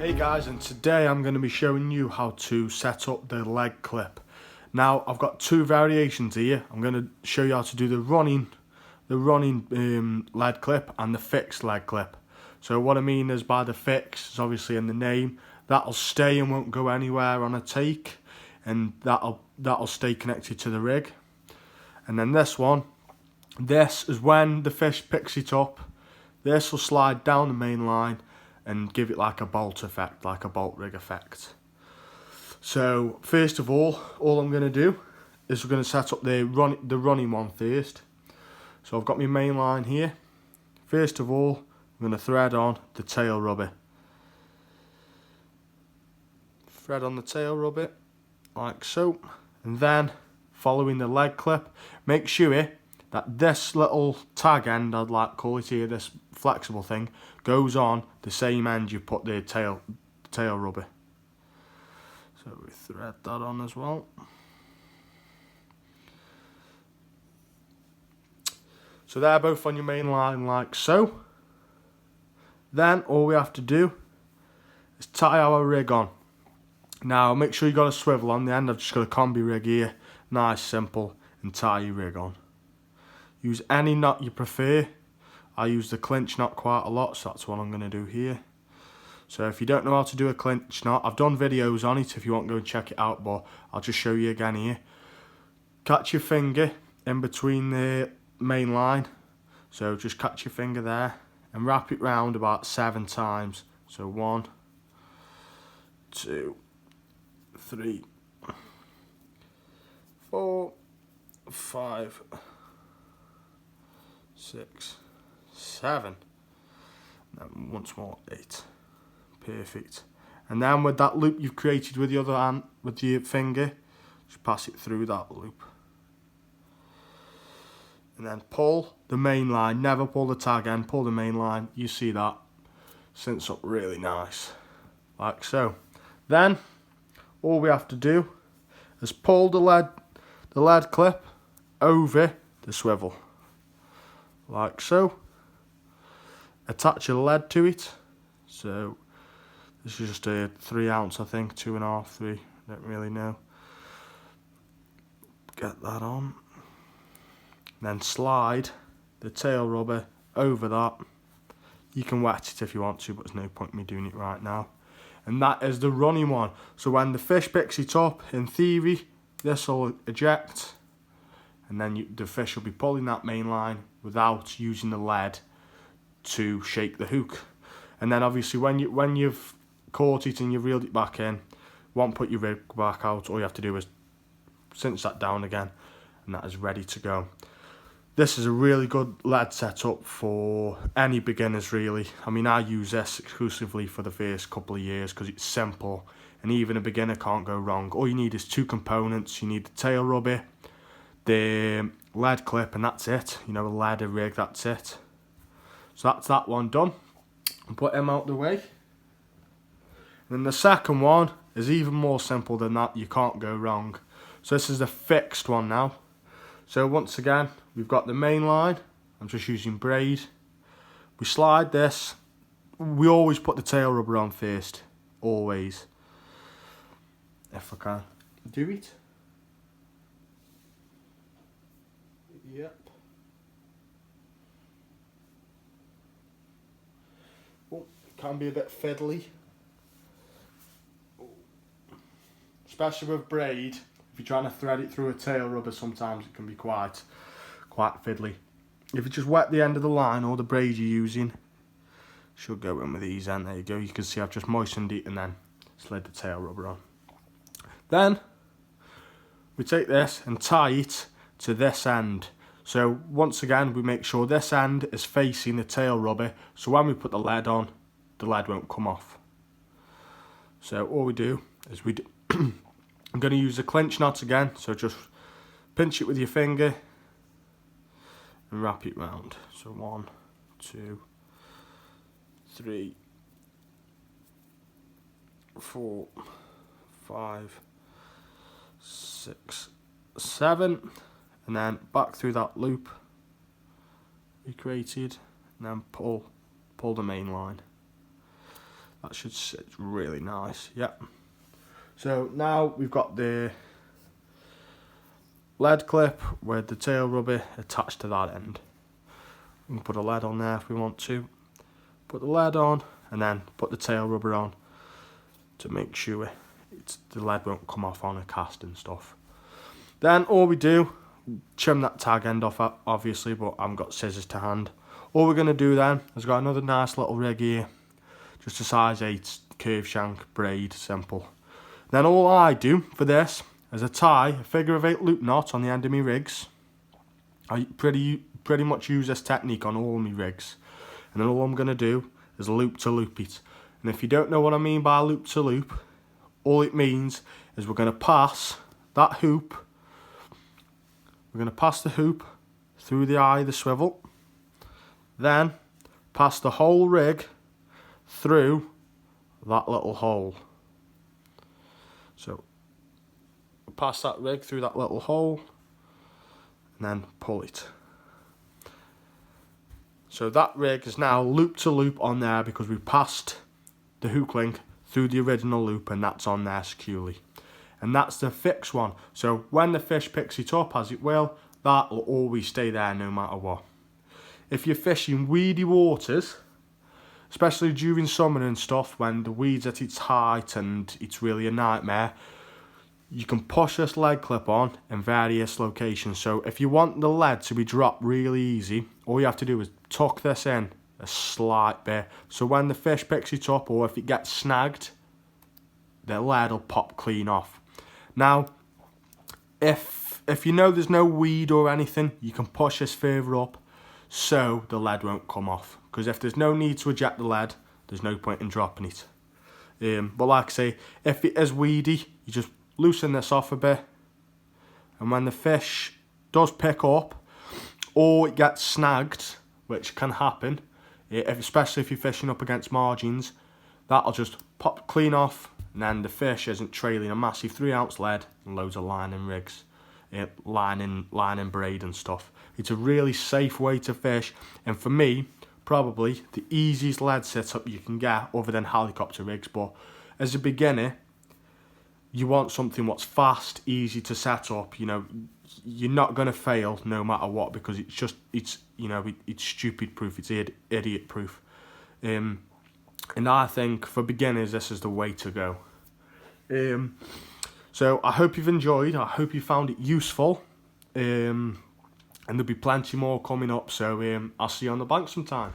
Hey guys, and today I'm going to be showing you how to set up the leg clip. Now I've got two variations here. I'm going to show you how to do the running leg clip and the fixed leg clip. So what I mean is by the fixed is obviously in the name. That'll stay and won't go anywhere on a take, and that'll stay connected to the rig. And then this one, this is when the fish picks it up. This will slide down the main line and give it like a bolt effect, like a bolt rig effect. So first of all I'm going to do is we're going to set up the running one first. So I've got my main line here. First of all, I'm going to thread on the tail rubber. Thread on the tail rubber, like so. And then, following the leg clip, make sure that this little tag end, I'd like to call it here, this flexible thing, goes on the same end you put the tail rubber. So we thread that on as well. So they're both on your main line like so. Then all we have to do is tie our rig on. Now make sure you got a swivel on the end. I've just got a combi rig here, nice, simple, and tie your rig on. Use any knot you prefer. I use the clinch knot quite a lot, so that's what I'm going to do here. So if you don't know how to do a clinch knot, I've done videos on it if you want to go and check it out, but I'll just show you again here. Catch your finger in between the main line, so just catch your finger there and wrap it round about 7 times. So 1, 2, 3, 4, 5, 6, 7, and once more 8. Perfect. And then with that loop you've created with the other hand, with your finger, just pass it through that loop. And then pull the main line, never pull the tag end, pull the main line. You see that cinch up really nice, like so. Then all we have to do is pull the lead clip over the swivel, like so. Attach a lead to it. So this is just a 3 ounce, I think, 2.5, 3, don't really know. Get that on. Then slide the tail rubber over that. You can wet it if you want to, but there's no point in me doing it right now. And that is the running one. So when the fish picks it up, in theory, this will eject, and then the fish will be pulling that main line without using the lead to shake the hook. And then obviously when you've caught it and you've reeled it back in, won't put your rig back out. All you have to do is cinch that down again, and that is ready to go. This is a really good lead setup for any beginners really. I mean, I use this exclusively for the first couple of years because it's simple and even a beginner can't go wrong. All you need is 2 components. You need the tail rubber, the lead clip, and that's it. You know, a lead, a rig, that's it. So that's that one done. Put him out the way. And then the second one is even more simple than that. You can't go wrong. So this is the fixed one now. So once again, we've got the main line. I'm just using braid. We slide this. We always put the tail rubber on first. Always. If I can do it. Yep. Oh, it can be a bit fiddly. Especially with braid. If you're trying to thread it through a tail rubber, sometimes it can be quite fiddly. If you just wet the end of the line or the braid you're using, should go in with ease. And there you go. You can see I've just moistened it and then slid the tail rubber on. Then we take this and tie it to this end. So once again, we make sure this end is facing the tail rubber, so when we put the lead on, the lead won't come off. So all we do is I'm going to use a clinch knot again, so just pinch it with your finger and wrap it round. So 1, 2, 3, 4, 5, 6, 7, and then back through that loop we created, and then pull the main line. That should sit really nice. Yep. So now we've got the lead clip with the tail rubber attached to that end. We can put a lead on there if we want to. Put the lead on and then put the tail rubber on to make sure the lead won't come off on a cast and stuff. Then all we do, trim that tag end off obviously, but I haven't got scissors to hand. All we're going to do then is got another nice little rig here, just a size 8 curve shank braid, simple. Then all I do for this is I tie a figure of 8 loop knot on the end of my rigs. I pretty much use this technique on all my rigs. And then all I'm going to do is loop to loop it. And if you don't know what I mean by loop to loop, all it means is we're going to pass that hoop, we're going to pass the hoop through the eye of the swivel, then pass the whole rig through that little hole. So pass that rig through that little hole and then pull it. So that rig is now loop to loop on there because we passed the hook link through the original loop and that's on there securely. And that's the fixed one. So when the fish picks it up, as it will, that will always stay there no matter what. If you're fishing weedy waters, especially during summer and stuff when the weed's at its height and it's really a nightmare, you can push this lead clip on in various locations. So if you want the lead to be dropped really easy, all you have to do is tuck this in a slight bit. So when the fish picks it up or if it gets snagged, the lead will pop clean off. Now, if you know there's no weed or anything, you can push this further up so the lead won't come off. Because if there's no need to eject the lead, there's no point in dropping it. But like I say, if it is weedy, you just loosen this off a bit, and when the fish does pick up or it gets snagged, which can happen, especially if you're fishing up against margins, that'll just pop clean off, and then the fish isn't trailing a massive 3-ounce lead and loads of lining rigs, lining braid and stuff. It's a really safe way to fish, and for me, probably the easiest lead setup you can get other than helicopter rigs. But as a beginner, you want something what's fast, easy to set up. You know, you're not going to fail no matter what because it's stupid proof, it's idiot proof. And I think for beginners, this is the way to go. So I hope you've enjoyed. I hope you found it useful. And there'll be plenty more coming up. So I'll see you on the bank sometime.